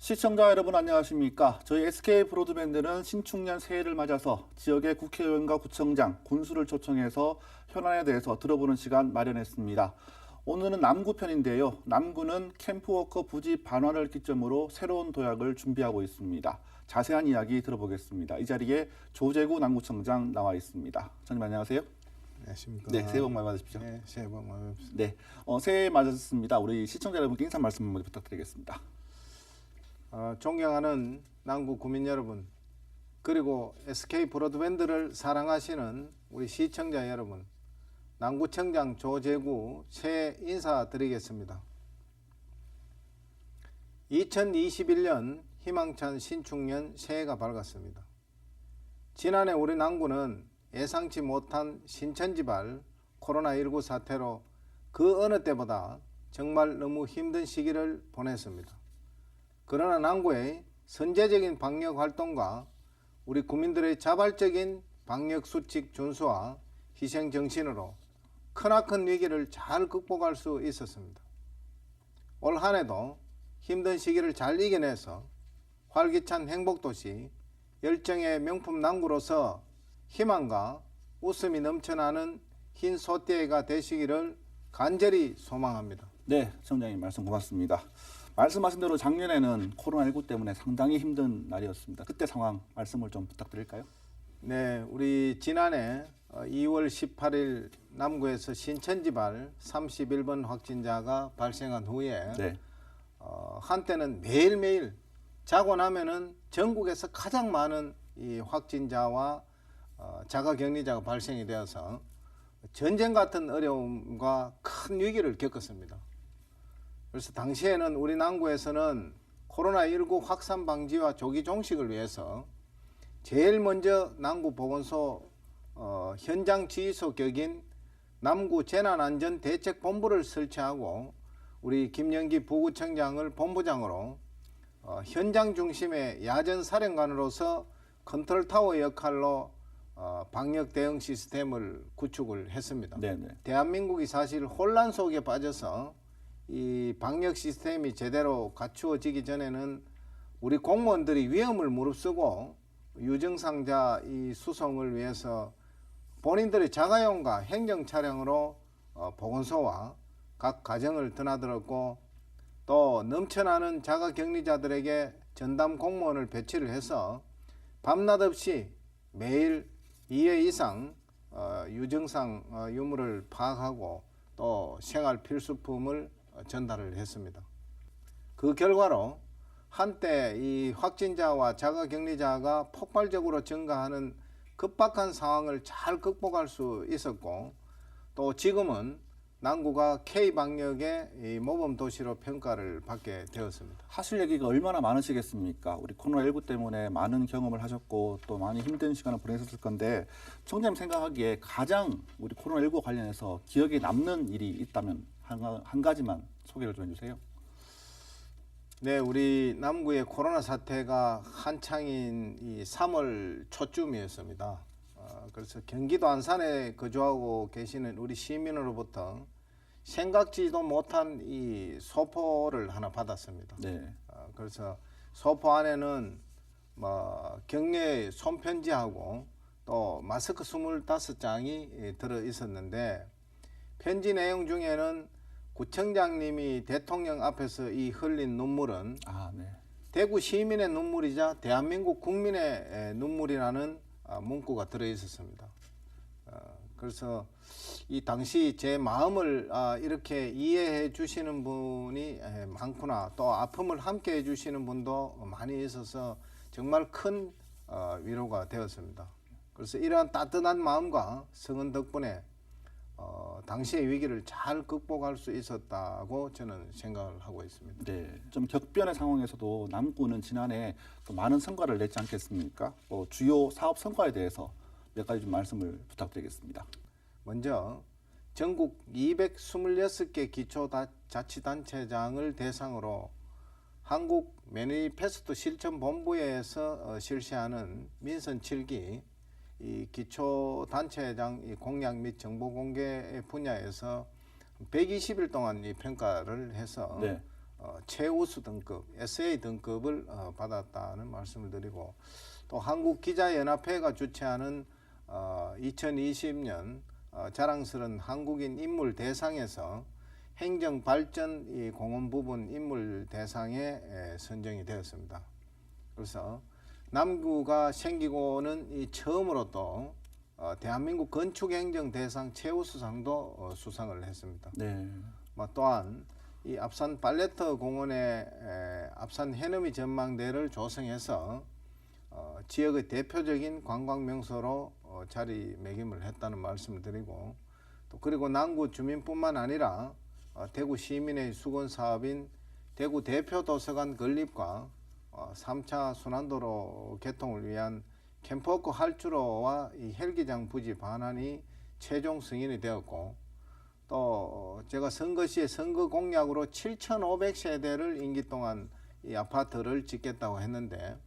시청자 여러분 안녕하십니까? 저희 SK 브로드밴드는 신축년 새해를 맞아서 지역의 국회의원과 구청장, 군수를 초청해서 현안에 대해서 들어보는 시간 마련했습니다. 오늘은 남구편인데요. 남구는 캠프워커 부지 반환을 기점으로 새로운 도약을 준비하고 있습니다. 자세한 이야기 들어보겠습니다. 이 자리에 조재구 남구청장 나와 있습니다. 장님 안녕하세요. 안녕하십니까. 네, 새해 복 많이 받으십시오. 네, 새해 복 많이 받으십시오. 네, 새해 맞았습니다. 우리 시청자 여러분께 인사 말씀 먼저 부탁드리겠습니다. 존경하는 남구 구민 여러분, 그리고 SK 브로드밴드를 사랑하시는 우리 시청자 여러분, 남구청장 조재구 새해 인사드리겠습니다. 2021년 희망찬 신축년 새해가 밝았습니다. 지난해 우리 남구는 예상치 못한 신천지발 코로나19 사태로 그 어느 때보다 정말 너무 힘든 시기를 보냈습니다. 그러나 남구의 선제적인 방역 활동과 우리 국민들의 자발적인 방역 수칙 준수와 희생 정신으로 크나큰 위기를 잘 극복할 수 있었습니다. 올 한 해도 힘든 시기를 잘 이겨내서 활기찬 행복도시, 열정의 명품 남구로서 희망과 웃음이 넘쳐나는 흰 소띠해가 되시기를 간절히 소망합니다. 네, 청장님 말씀 고맙습니다. 말씀하신 대로 작년에는 코로나19 때문에 상당히 힘든 날이었습니다. 그때 상황 말씀을 좀 부탁드릴까요? 네, 우리 지난해 2월 18일 남구에서 신천지발 31번 확진자가 발생한 후에 네. 한때는 매일매일 자고 나면은 전국에서 가장 많은 이 확진자와 자가격리자가 발생이 되어서 전쟁 같은 어려움과 큰 위기를 겪었습니다. 그래서 당시에는 우리 남구에서는 코로나19 확산 방지와 조기 종식을 위해서 제일 먼저 남구 보건소 현장 지휘소 격인 남구 재난안전대책본부를 설치하고 우리 김영기 부구청장을 본부장으로 현장 중심의 야전사령관으로서 컨트롤타워 역할로 방역 대응 시스템을 구축을 했습니다. 네네. 대한민국이 사실 혼란 속에 빠져서 이 방역 시스템이 제대로 갖추어지기 전에는 우리 공무원들이 위험을 무릅쓰고 유증상자 이 수송을 위해서 본인들의 자가용과 행정 차량으로 보건소와 각 가정을 드나들었고 또 넘쳐나는 자가격리자들에게 전담 공무원을 배치를 해서 밤낮 없이 매일 2회 이상 유증상 유무를 파악하고 또 생활 필수품을 전달을 했습니다. 그 결과로 한때 이 확진자와 자가격리자가 폭발적으로 증가하는 급박한 상황을 잘 극복할 수 있었고 또 지금은 남구가 K방역의 모범 도시로 평가를 받게 되었습니다. 하실 얘기가 얼마나 많으시겠습니까? 우리 코로나19 때문에 많은 경험을 하셨고 또 많이 힘든 시간을 보내셨을 건데 청장님 생각하기에 가장 우리 코로나19 관련해서 기억에 남는 일이 있다면 한 가지만 소개를 좀 해주세요. 네, 우리 남구의 코로나 사태가 한창인 이 3월 초쯤이었습니다. 그래서 경기도 안산에 거주하고 계시는 우리 시민으로부터 생각지도 못한 이 소포를 하나 받았습니다. 네. 그래서 소포 안에는 뭐 격려의 손편지하고 또 마스크 25장이 들어 있었는데 편지 내용 중에는 구청장님이 대통령 앞에서 이 흘린 눈물은 네. 대구 시민의 눈물이자 대한민국 국민의 눈물이라는 문구가 들어 있었습니다. 그래서 이 당시 제 마음을 이렇게 이해해 주시는 분이 많구나, 또 아픔을 함께 해 주시는 분도 많이 있어서 정말 큰 위로가 되었습니다. 그래서 이러한 따뜻한 마음과 성은 덕분에 당시의 위기를 잘 극복할 수 있었다고 저는 생각을 하고 있습니다. 네, 좀 격변의 상황에서도 남구는 지난해 또 많은 성과를 냈지 않겠습니까? 주요 사업 성과에 대해서 몇 가지 좀 말씀을 부탁드리겠습니다. 먼저 전국 226개 기초자치단체장을 대상으로 한국 매니페스토 실천본부에서 실시하는 민선 7기 이 기초단체장 이 공약 및 정보 공개 분야에서 120일 동안 이 평가를 해서 네. 최우수 등급 SA 등급을 받았다는 말씀을 드리고, 또 한국기자연합회가 주최하는 2020년 자랑스러운 한국인 인물 대상에서 행정발전 이 공헌 부분 인물 대상에 선정이 되었습니다. 그래서 남구가 생기고는 이 처음으로 또 대한민국 건축행정 대상 최우수상도 수상을 했습니다. 네. 또한 이 앞산 팔레트 공원의 앞산 해넘이 전망대를 조성해서 지역의 대표적인 관광 명소로 자리매김을 했다는 말씀을 드리고, 또 그리고 남구 주민뿐만 아니라 대구 시민의 수건 사업인 대구 대표 도서관 건립과 3차 순환도로 개통을 위한 캠프워크 할주로와 이 헬기장 부지 반환이 최종 승인이 되었고, 또 제가 선거 시에 선거 공약으로 7,500세대를 임기 동안 이 아파트를 짓겠다고 했는데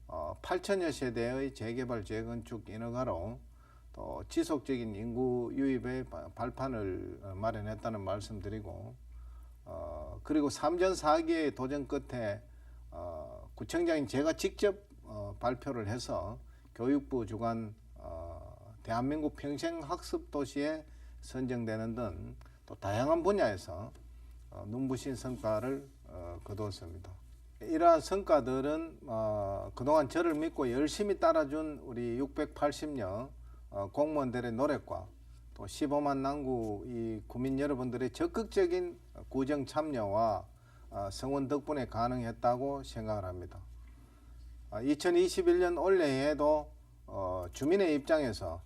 8천여 세대의 재개발 재건축 인허가로 또 지속적인 인구 유입의 발판을 마련했다는 말씀드리고, 그리고 3전 4기의 도전 끝에 구청장인 제가 직접 발표를 해서 교육부 주관 대한민국 평생학습 도시에 선정되는 등 또 다양한 분야에서 눈부신 성과를 거두었습니다. 이러한 성과들은 그동안 저를 믿고 열심히 따라준 우리 680여 공무원들의 노력과 또 15만 남구 이 구민 여러분들의 적극적인 구정 참여와 성원 덕분에 가능했다고 생각을 합니다. 2021년 올해에도 주민의 입장에서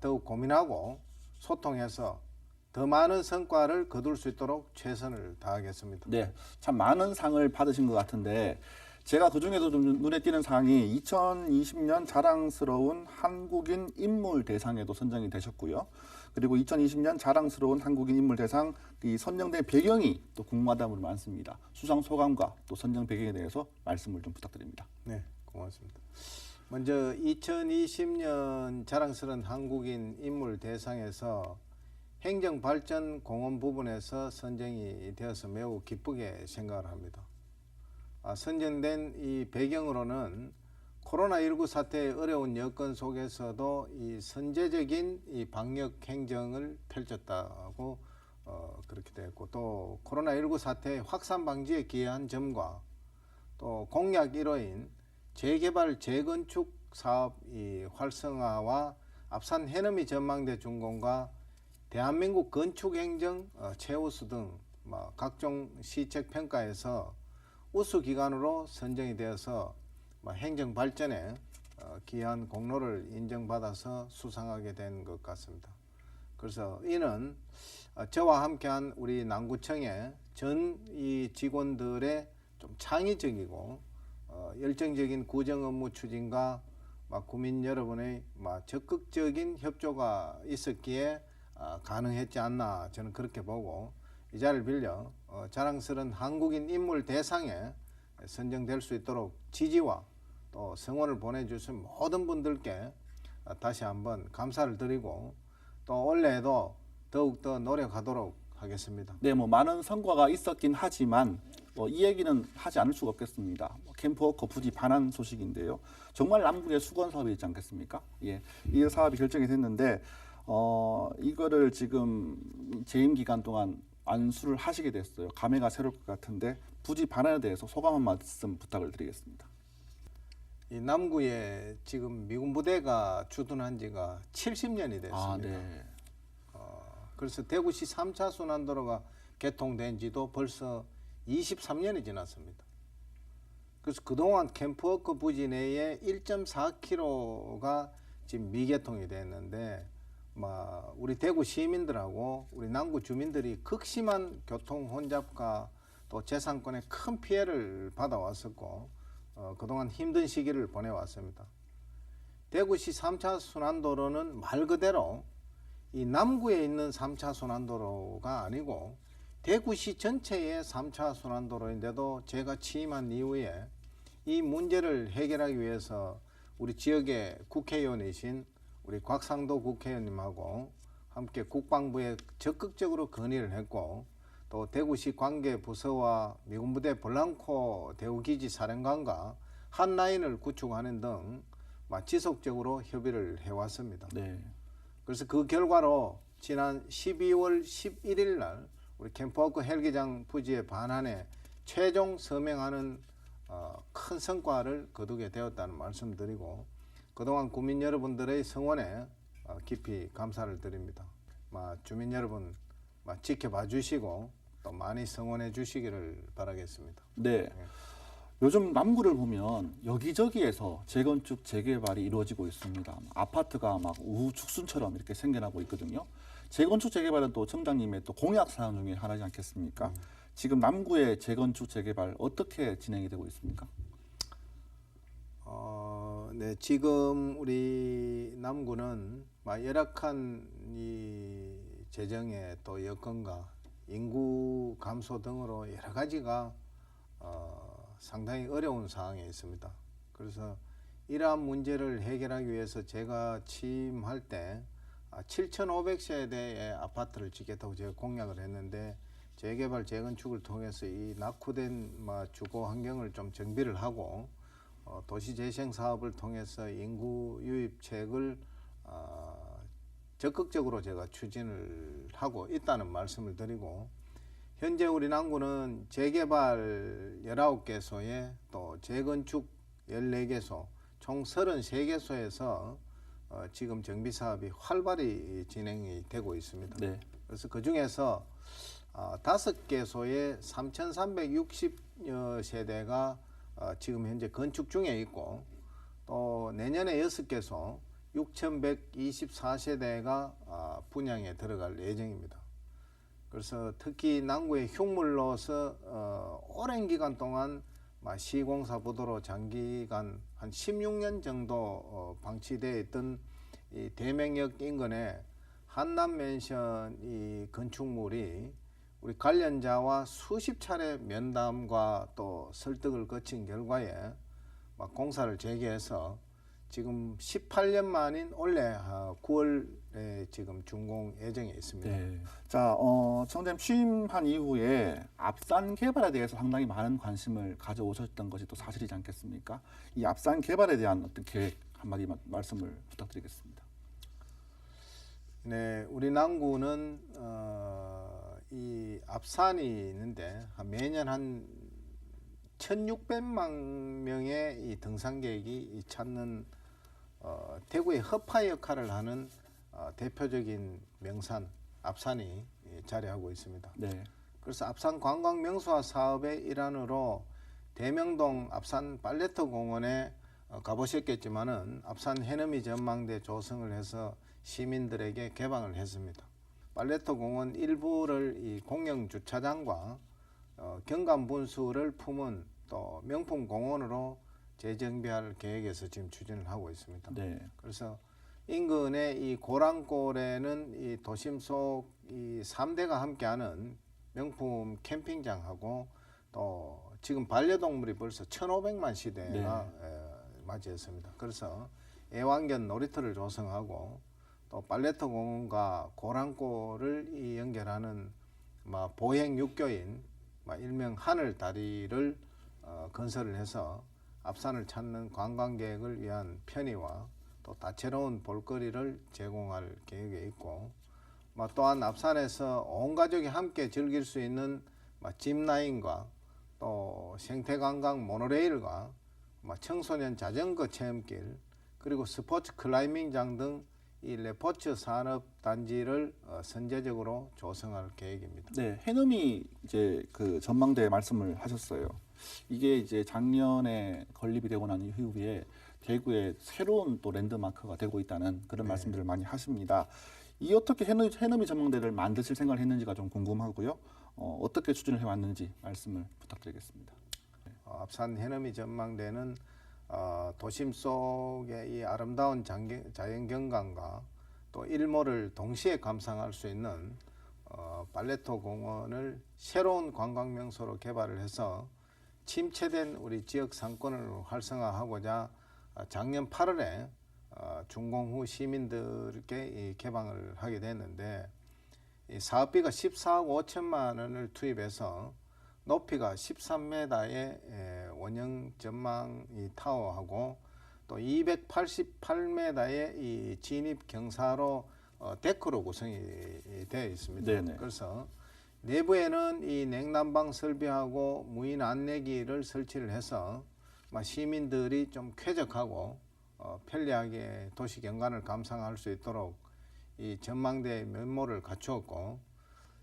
더욱 고민하고 소통해서 더 많은 성과를 거둘 수 있도록 최선을 다하겠습니다. 네, 참 많은 상을 받으신 것 같은데 제가 그중에도 좀 눈에 띄는 상이 2020년 자랑스러운 한국인 인물 대상에도 선정이 되셨고요. 그리고 2020년 자랑스러운 한국인 인물 대상 이 선정된 배경이 또 궁금하다는 분이 많습니다. 수상 소감과 또 선정 배경에 대해서 말씀을 좀 부탁드립니다. 네, 고맙습니다. 먼저 2020년 자랑스러운 한국인 인물 대상에서 행정발전 공헌 부분에서 선정이 되어서 매우 기쁘게 생각을 합니다. 선정된 이 배경으로는 코로나19 사태의 어려운 여건 속에서도 이 선제적인 이 방역 행정을 펼쳤다고 그렇게 되었고, 또 코로나19 사태의 확산 방지에 기여한 점과 또 공약 1호인 재개발 재건축 사업 이 활성화와 앞산 해넘이 전망대 준공과 대한민국 건축행정 최우수 등 각종 시책 평가에서 우수 기관으로 선정이 되어서 행정 발전에 기여한 공로를 인정받아서 수상하게 된 것 같습니다. 그래서 이는 저와 함께한 우리 남구청의 전 이 직원들의 좀 창의적이고 열정적인 구정 업무 추진과 구민 여러분의 적극적인 협조가 있었기에 가능했지 않나 저는 그렇게 보고, 이 자리를 빌려 자랑스러운 한국인 인물 대상에 선정될 수 있도록 지지와 또 성원을 보내주신 모든 분들께 다시 한번 감사를 드리고, 또 올해에도 더욱더 노력하도록 하겠습니다. 네, 많은 성과가 있었긴 하지만 이 얘기는 하지 않을 수가 없겠습니다. 캠프워커 부지 반환 소식인데요. 정말 남구의 수건 사업이 있지 않겠습니까? 예, 이 사업이 결정이 됐는데 이거를 지금 재임 기간 동안 안수를 하시게 됐어요. 감회가 새로울 것 같은데 부지 반환에 대해서 소감 한 말씀 부탁을 드리겠습니다. 이 남구에 지금 미군 부대가 주둔한 지가 70년이 됐습니다. 네. 그래서 대구시 3차 순환도로가 개통된 지도 벌써 23년이 지났습니다. 그래서 그동안 캠프워크 부지 내에 1.4km가 지금 미개통이 됐는데 우리 대구 시민들하고 우리 남구 주민들이 극심한 교통 혼잡과 또 재산권에 큰 피해를 받아왔었고 그동안 힘든 시기를 보내왔습니다. 대구시 3차 순환도로는 말 그대로 이 남구에 있는 3차 순환도로가 아니고 대구시 전체의 3차 순환도로인데도 제가 취임한 이후에 이 문제를 해결하기 위해서 우리 지역의 국회의원이신 우리 곽상도 국회의원님하고 함께 국방부에 적극적으로 건의를 했고, 또 대구시 관계부서와 미군부대 볼랑코 대우기지 사령관과 한 라인을 구축하는 등 지속적으로 협의를 해왔습니다. 네. 그래서 그 결과로 지난 12월 11일 날 우리 캠프워크 헬기장 부지의 반환에 최종 서명하는 큰 성과를 거두게 되었다는 말씀드리고 그동안 국민 여러분들의 성원에 깊이 감사를 드립니다. 주민 여러분 지켜봐 주시고 또 많이 성원해 주시기를 바라겠습니다. 네. 요즘 남구를 보면 여기저기에서 재건축, 재개발이 이루어지고 있습니다. 아파트가 막 우후죽순처럼 이렇게 생겨나고 있거든요. 재건축, 재개발은 또 청장님의 또 공약 사항 중에 하나지 않겠습니까? 지금 남구의 재건축, 재개발 어떻게 진행이 되고 있습니까? 네, 지금 우리 남구는 열악한 이 재정의 또 여건과 인구 감소 등으로 여러 가지가 상당히 어려운 상황에 있습니다. 그래서 이러한 문제를 해결하기 위해서 제가 취임할 때 7,500세대의 아파트를 짓겠다고 제가 공약을 했는데 재개발 재건축을 통해서 이 낙후된 주거 환경을 좀 정비를 하고 도시재생 사업을 통해서 인구 유입책을 적극적으로 제가 추진을 하고 있다는 말씀을 드리고 현재 우리 남구는 재개발 19개소에 또 재건축 14개소 총 33개소에서 지금 정비 사업이 활발히 진행이 되고 있습니다. 네. 그래서 그 중에서 5개소에 3,360여 세대가 지금 현재 건축 중에 있고 또 내년에 6개소 6,124세대가 분양에 들어갈 예정입니다. 그래서 특히 남구의 흉물로서 오랜 기간 동안 시공사 부도로 장기간 한 16년 정도 방치되어 있던 이 대명역 인근에 한남맨션 이 건축물이 우리 관련자와 수십 차례 면담과 또 설득을 거친 결과에 공사를 재개해서 지금 18년 만인 올해 9월에 지금 준공 예정에 있습니다. 네. 자, 청장님 취임한 이후에 앞산 개발에 대해서 상당히 많은 관심을 가져오셨던 것이 또 사실이지 않겠습니까? 이 앞산 개발에 대한 어떤 계획 한마디 말씀을 부탁드리겠습니다. 네, 우리 남구는 이 앞산이 있는데 매년 한 1,600만 명의 이 등산객이 찾는 대구의 허파 역할을 하는 대표적인 명산 앞산이 자리하고 있습니다. 네. 그래서 앞산 관광 명소화 사업의 일환으로 대명동 앞산 팔레트 공원에 가보셨겠지만은 앞산 해넘이 전망대 조성을 해서 시민들에게 개방을 했습니다. 팔레트 공원 일부를 이 공영 주차장과 경관 분수를 품은 또 명품 공원으로 재정비할 계획에서 지금 추진을 하고 있습니다. 네. 그래서 인근의 이 고랑골에는 이 도심 속 이 3대가 함께하는 명품 캠핑장하고 또 지금 반려동물이 벌써 1,500만 시대가 맞이했습니다. 그래서 애완견 놀이터를 조성하고 또 팔레트 공원과 고랑골을 이 연결하는 보행 육교인 일명 하늘 다리를 건설을 해서 앞산을 찾는 관광객을 위한 편의와 또 다채로운 볼거리를 제공할 계획에 있고 또한 앞산에서 온 가족이 함께 즐길 수 있는 짚라인과 또 생태관광 모노레일과 청소년 자전거 체험길 그리고 스포츠 클라이밍장 등 이 레포츠 산업 단지를 선제적으로 조성할 계획입니다. 네, 해넘이 이제 그 전망대 말씀을 하셨어요. 이게 이제 작년에 건립이 되고 난 이후에 대구의 새로운 또 랜드마크가 되고 있다는 그런 말씀들을 많이 하십니다. 이 어떻게 해넘이 전망대를 만드실 생각을 했는지가 좀 궁금하고요. 어떻게 추진을 해왔는지 말씀을 부탁드리겠습니다. 앞산 해넘이 전망대는 도심 속의 이 아름다운 자연 경관과 또 일몰을 동시에 감상할 수 있는 팔레토 공원을 새로운 관광 명소로 개발을 해서 침체된 우리 지역 상권을 활성화하고자 작년 8월에 준공 후 시민들께 이 개방을 하게 됐는데 이 사업비가 14억 5천만 원을 투입해서 높이가 13m의 원형 전망 이 타워하고 또 288m의 이 진입 경사로 데크로 구성이 되어 있습니다. 네네. 그래서 내부에는 이 냉난방 설비하고 무인 안내기를 설치를 해서 시민들이 좀 쾌적하고 편리하게 도시 경관을 감상할 수 있도록 이 전망대 면모를 갖추었고,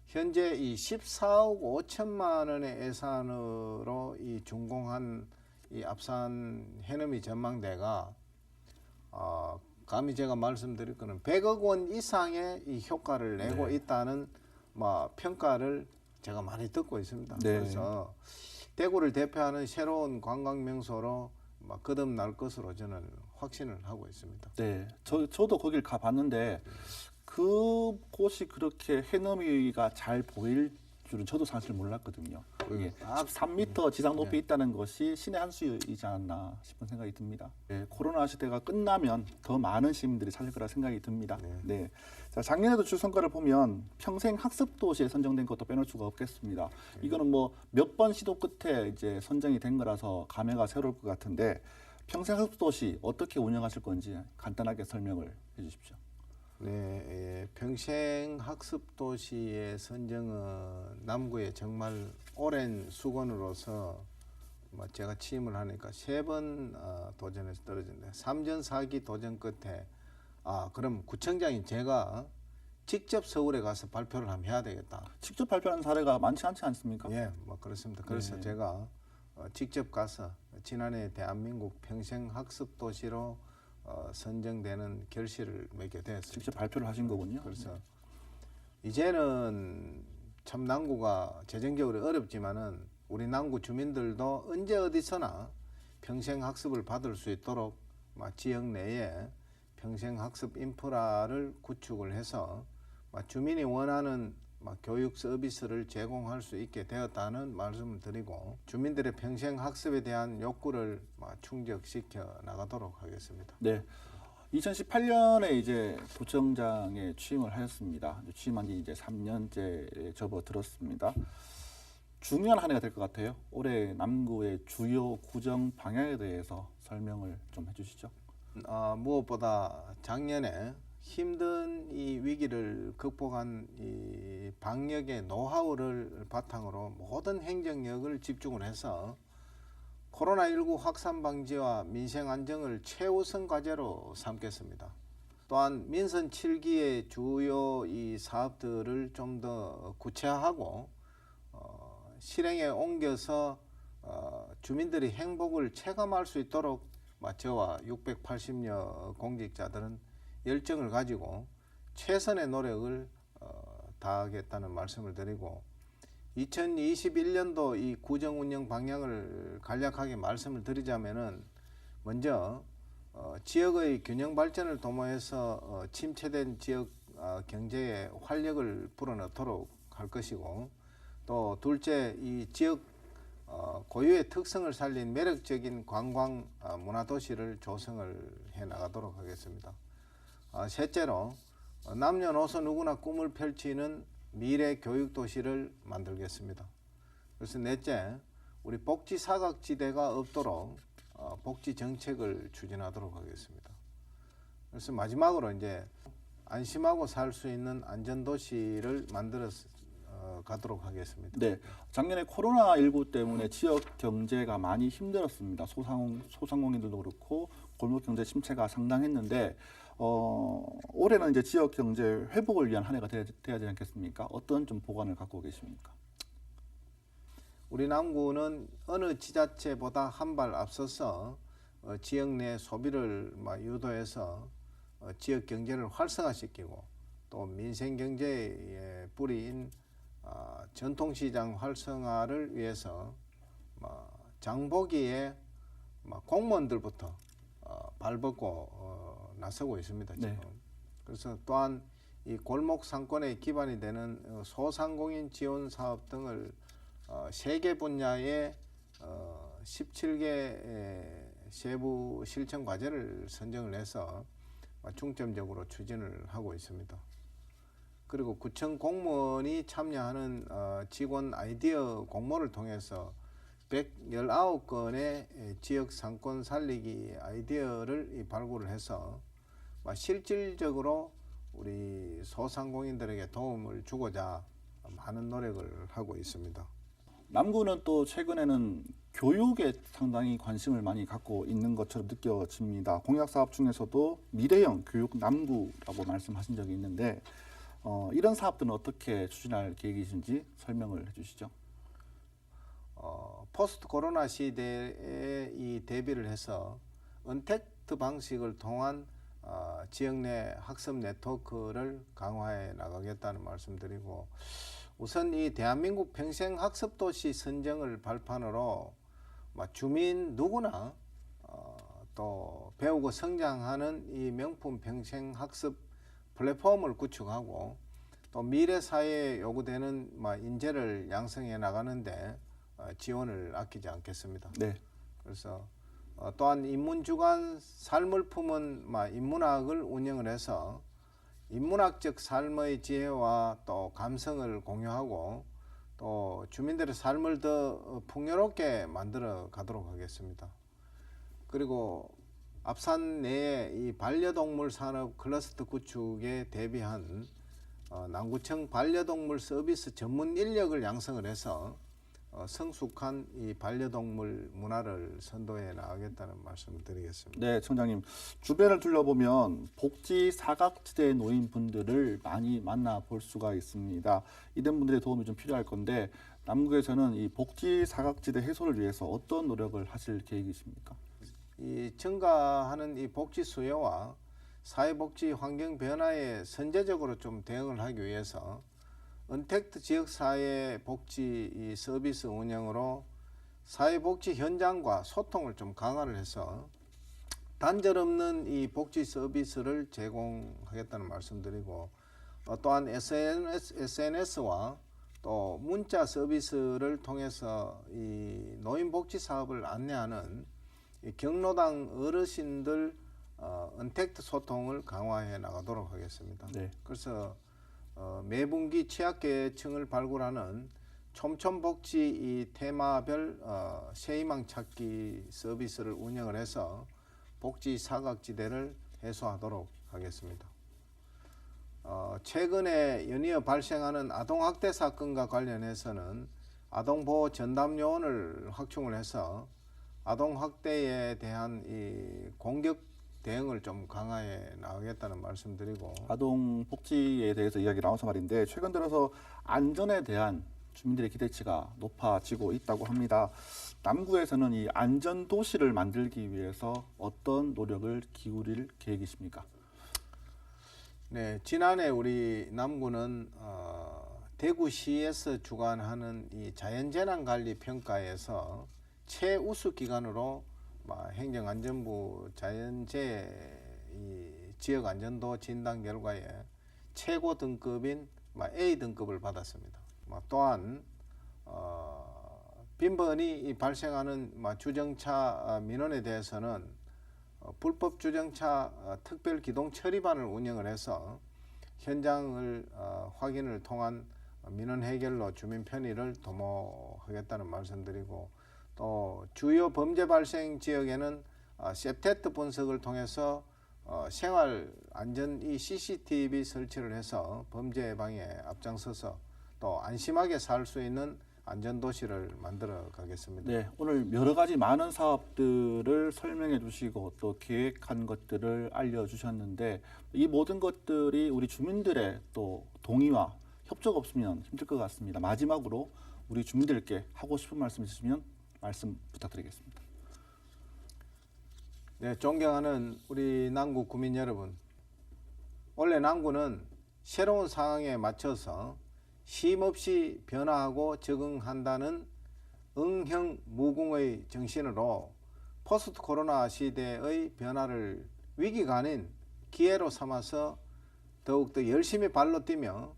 현재 이 14억 5천만 원의 예산으로 이 준공한 이 앞산 해넘이 전망대가 감히 제가 말씀드릴 거는 100억 원 이상의 이 효과를 내고 네. 있다는 평가를 제가 많이 듣고 있습니다. 네. 그래서 대구를 대표하는 새로운 관광 명소로 거듭날 것으로 저는 확신을 하고 있습니다. 네, 저도 거길 가봤는데 그곳이 그렇게 해넘이가 잘 보일 줄은 저도 사실 몰랐거든요. 이게 13m 지상 높이 있다는 것이 신의 한 수이지 않았나 싶은 생각이 듭니다. 네, 코로나 시대가 끝나면 더 많은 시민들이 찾을 거라 생각이 듭니다. 네. 자, 작년에도 주선거를 보면 평생 학습 도시에 선정된 것도 빼놓을 수가 없겠습니다. 이거는 뭐 몇 번 시도 끝에 이제 선정이 된 거라서 감회가 새로울 것 같은데 평생 학습 도시 어떻게 운영하실 건지 간단하게 설명을 해주십시오. 네, 평생 학습 도시의 선정은 남구의 정말 오랜 수건으로서 제가 취임을 하니까 3번 도전해서 떨어졌는데 3전 4기 도전 끝에 그럼 구청장인 제가 직접 서울에 가서 발표를 한번 해야 되겠다. 직접 발표하는 사례가 많지 않지 않습니까? 예, 그렇습니다. 그래서 제가 직접 가서 지난해 대한민국 평생 학습 도시로 선정되는 결실을 맺게 되었습니다. 직접 발표를 하신 거군요. 그래서 이제는 참 남구가 재정적으로 어렵지만은 우리 남구 주민들도 언제 어디서나 평생 학습을 받을 수 있도록 지역 내에 평생 학습 인프라를 구축을 해서 주민이 원하는 교육 서비스를 제공할 수 있게 되었다는 말씀을 드리고 주민들의 평생 학습에 대한 욕구를 충족시켜 나가도록 하겠습니다. 네. 2018년에 이제 구청장에 취임을 하였습니다. 취임한 지 이제 3년째 접어들었습니다. 중요한 한 해가 될 것 같아요. 올해 남구의 주요 구정 방향에 대해서 설명을 좀 해주시죠. 무엇보다 작년에 힘든 이 위기를 극복한 이 방역의 노하우를 바탕으로 모든 행정력을 집중을 해서 코로나19 확산 방지와 민생 안정을 최우선 과제로 삼겠습니다. 또한 민선 7기의 주요 이 사업들을 좀 더 구체화하고 실행에 옮겨서 주민들이 행복을 체감할 수 있도록 저와 680여 공직자들은 열정을 가지고 최선의 노력을 다하겠다는 말씀을 드리고 2021년도 이 구정 운영 방향을 간략하게 말씀을 드리자면은 먼저 지역의 균형 발전을 도모해서 침체된 지역 경제에 활력을 불어넣도록 할 것이고 또 둘째 이 지역 고유의 특성을 살린 매력적인 관광 문화도시를 조성을 해 나가도록 하겠습니다. 셋째로 남녀노소 누구나 꿈을 펼치는 미래 교육 도시를 만들겠습니다. 그래서 넷째, 우리 복지 사각지대가 없도록 복지 정책을 추진하도록 하겠습니다. 그래서 마지막으로 이제 안심하고 살 수 있는 안전도시를 만들어 가도록 하겠습니다. 네, 작년에 코로나19 때문에 지역 경제가 많이 힘들었습니다. 소상공인들도 그렇고 골목 경제 침체가 상당했는데 올해는 이제 지역 경제 회복을 위한 한 해가 돼야 되지 않겠습니까? 어떤 좀 보관을 갖고 계십니까? 우리 남구는 어느 지자체보다 한 발 앞서서 지역 내 소비를 유도해서 지역 경제를 활성화시키고 또 민생 경제의 뿌리인 전통시장 활성화를 위해서 장보기에 공무원들부터 발벗고 나서고 있습니다. 지금. 네. 그래서 또한 이 골목 상권의 기반이 되는 소상공인 지원 사업 등을 3개 분야의 17개 세부 실천 과제를 선정을 해서 중점적으로 추진을 하고 있습니다. 그리고 구청 공무원이 참여하는 직원 아이디어 공모를 통해서 119건의 지역 상권 살리기 아이디어를 발굴을 해서 실질적으로 우리 소상공인들에게 도움을 주고자 많은 노력을 하고 있습니다. 남구는 또 최근에는 교육에 상당히 관심을 많이 갖고 있는 것처럼 느껴집니다. 공약 사업 중에서도 미래형 교육 남구라고 말씀하신 적이 있는데 이런 사업들은 어떻게 추진할 계획이신지 설명을 해주시죠. 포스트 코로나 시대에 이 대비를 해서 언택트 방식을 통한 지역 내 학습 네트워크를 강화해 나가겠다는 말씀드리고, 우선 이 대한민국 평생학습도시 선정을 발판으로 주민 누구나 또 배우고 성장하는 이 명품 평생학습 플랫폼을 구축하고, 또 미래 사회에 요구되는 인재를 양성해 나가는데 지원을 아끼지 않겠습니다. 네. 그래서 또한 인문주관 삶을 품은 인문학을 운영을 해서 인문학적 삶의 지혜와 또 감성을 공유하고 또 주민들의 삶을 더 풍요롭게 만들어 가도록 하겠습니다. 그리고 앞산 내에 이 반려동물 산업 클러스터 구축에 대비한 남구청 반려동물 서비스 전문 인력을 양성을 해서 성숙한 이 반려동물 문화를 선도해 나가겠다는 말씀을 드리겠습니다. 네, 청장님. 주변을 둘러보면 복지 사각지대 노인분들을 많이 만나볼 수가 있습니다. 이런 분들의 도움이 좀 필요할 건데 남구에서는 이 복지 사각지대 해소를 위해서 어떤 노력을 하실 계획이십니까? 이 증가하는 이 복지 수요와 사회복지 환경 변화에 선제적으로 좀 대응을 하기 위해서 언택트 지역사회 복지 이 서비스 운영으로 사회복지 현장과 소통을 좀 강화를 해서 단절 없는 이 복지 서비스를 제공하겠다는 말씀드리고, 또한 SNS와 또 문자 서비스를 통해서 이 노인복지 사업을 안내하는 이 경로당 어르신들 언택트 소통을 강화해 나가도록 하겠습니다. 네. 그래서 매분기 취약계층을 발굴하는 촘촘복지 이 테마별 새희망 찾기 서비스를 운영을 해서 복지 사각지대를 해소하도록 하겠습니다. 최근에 연이어 발생하는 아동학대 사건과 관련해서는 아동보호 전담요원을 확충을 해서 아동학대에 대한 이 공격 대응을 좀 강화해 나가겠다는 말씀드리고, 아동 복지에 대해서 이야기 나와서 말인데 최근 들어서 안전에 대한 주민들의 기대치가 높아지고 있다고 합니다. 남구에서는 이 안전 도시를 만들기 위해서 어떤 노력을 기울일 계획이십니까? 네, 지난해 우리 남구는 대구시에서 주관하는 이 자연재난관리 평가에서 최우수 기관으로 행정안전부 자연재해 이 지역안전도 진단 결과에 최고 등급인 A 등급을 받았습니다. 또한 빈번히 발생하는 주정차 민원에 대해서는 불법 주정차 특별 기동 처리반을 운영을 해서 현장을 확인을 통한 민원 해결로 주민 편의를 도모하겠다는 말씀드리고, 또 주요 범죄 발생 지역에는 셉테트 분석을 통해서 생활 안전 이 CCTV 설치를 해서 범죄 예방에 앞장서서 또 안심하게 살 수 있는 안전도시를 만들어 가겠습니다. 네, 오늘 여러 가지 많은 사업들을 설명해 주시고 또 계획한 것들을 알려주셨는데 이 모든 것들이 우리 주민들의 또 동의와 협조가 없으면 힘들 것 같습니다. 마지막으로 우리 주민들께 하고 싶은 말씀 있으시면 말씀 부탁드리겠습니다. 네, 존경하는 우리 남구 구민 여러분, 원래 남구는 새로운 상황에 맞춰서 쉼없이 변화하고 적응한다는 응형 무궁의 정신으로 포스트 코로나 시대의 변화를 위기가 아닌 기회로 삼아서 더욱더 열심히 발로 뛰며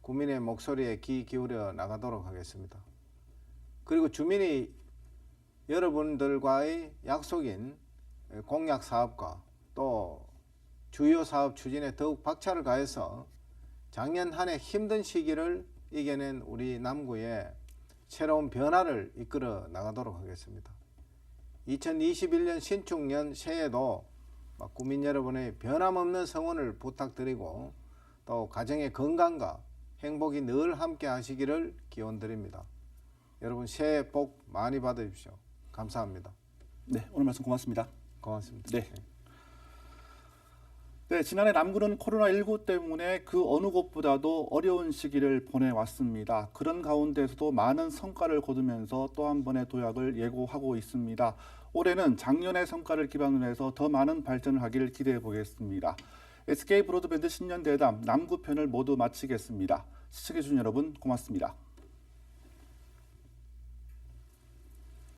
국민의 목소리에 귀 기울여 나가도록 하겠습니다. 그리고 주민이 여러분들과의 약속인 공약 사업과 또 주요 사업 추진에 더욱 박차를 가해서 작년 한 해 힘든 시기를 이겨낸 우리 남구에 새로운 변화를 이끌어 나가도록 하겠습니다. 2021년 신축년 새해도 국민 여러분의 변함없는 성원을 부탁드리고 또 가정의 건강과 행복이 늘 함께 하시기를 기원드립니다. 여러분 새해 복 많이 받으십시오. 감사합니다. 네, 오늘 말씀 고맙습니다. 고맙습니다. 네. 네, 지난해 남구는 코로나19 때문에 그 어느 곳보다도 어려운 시기를 보내왔습니다. 그런 가운데서도 많은 성과를 거두면서 또 한 번의 도약을 예고하고 있습니다. 올해는 작년의 성과를 기반으로 해서 더 많은 발전을 하기를 기대해 보겠습니다. SK 브로드밴드 신년 대담 남구 편을 모두 마치겠습니다. 시청해주신 여러분 고맙습니다.